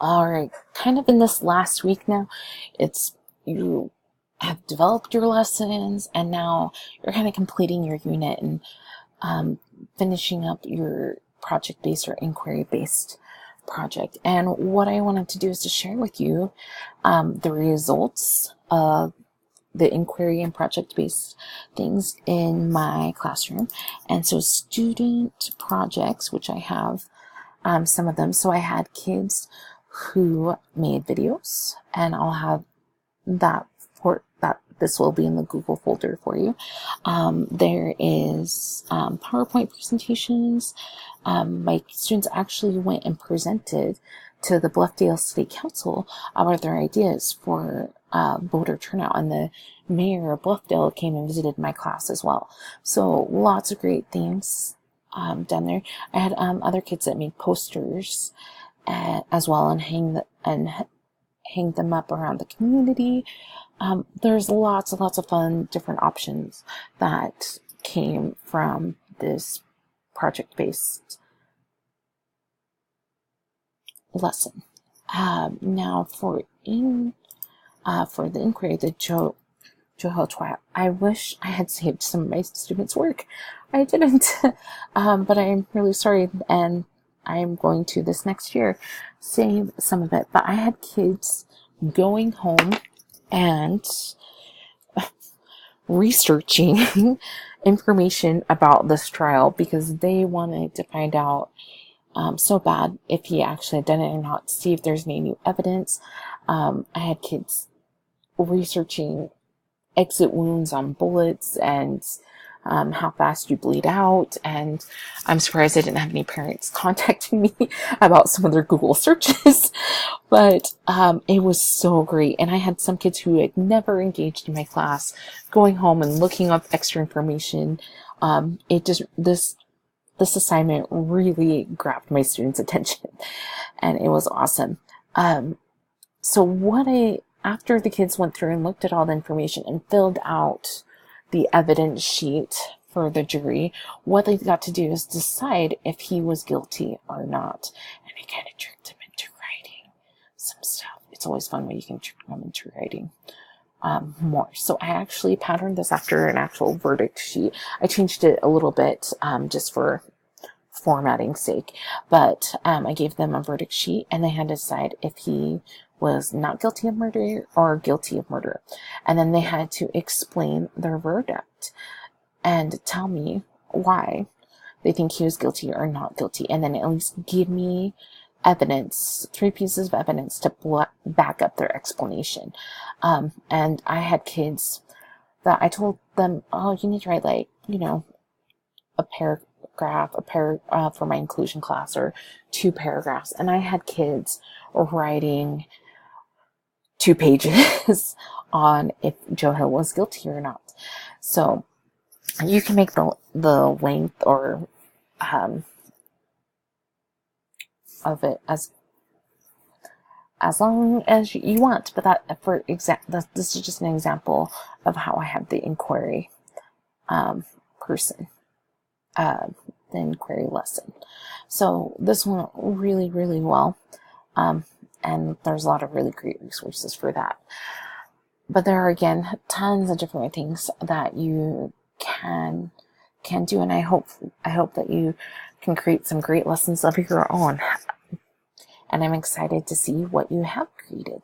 All right, kind of in this last week now, it's you have developed your lessons and now you're kind of completing your unit and finishing up your project-based or inquiry-based project. And what I wanted to do is to share with you the results of the inquiry and project-based things in my classroom. And so student projects, which I have some of them. So I had kids who made videos, and I'll have that for that. This will be in the Google folder for you. There is PowerPoint presentations. My students actually went and presented to the Bluffdale City Council about their ideas for voter turnout, and the mayor of Bluffdale came and visited my class as well. So lots of great things done there. I had other kids that made posters as well and hang them up around the community. There's lots and lots of fun different options that came from this project-based lesson. Now for the inquiry, the Johel trial, I wish I had saved some of my students' work. I didn't, but I'm really sorry, and I'm going to this next year save some of it. But I had kids going home and researching information about this trial because they wanted to find out so bad if he actually had done it or not, see if there's any new evidence. I had kids researching exit wounds on bullets and how fast you bleed out, and I'm surprised I didn't have any parents contacting me about some of their Google searches, but it was so great. And I had some kids who had never engaged in my class going home and looking up extra information. This assignment really grabbed my students' attention, and it was awesome. So after the kids went through and looked at all the information and filled out the evidence sheet for the jury, what they got to do is decide if he was guilty or not. And I kind of tricked him into writing some stuff. It's always fun when you can trick them into writing more. So I actually patterned this after an actual verdict sheet. I changed it a little bit just for formatting's sake, but I gave them a verdict sheet and they had to decide if he was not guilty of murder or guilty of murder. And then they had to explain their verdict and tell me why they think he was guilty or not guilty. And then at least give me evidence, 3 pieces of evidence to back up their explanation. And I had kids that I told them, oh, you need to write a paragraph, for my inclusion class, or 2 paragraphs. And I had kids writing 2 pages on if Johel was guilty or not. So you can make the length or of it as long as you want. But this is just an example of how I have the inquiry person, the inquiry lesson. So this went really, really well. And there's a lot of really great resources for that. But there are, again, tons of different things that you can do, and I hope that you can create some great lessons of your own. And I'm excited to see what you have created.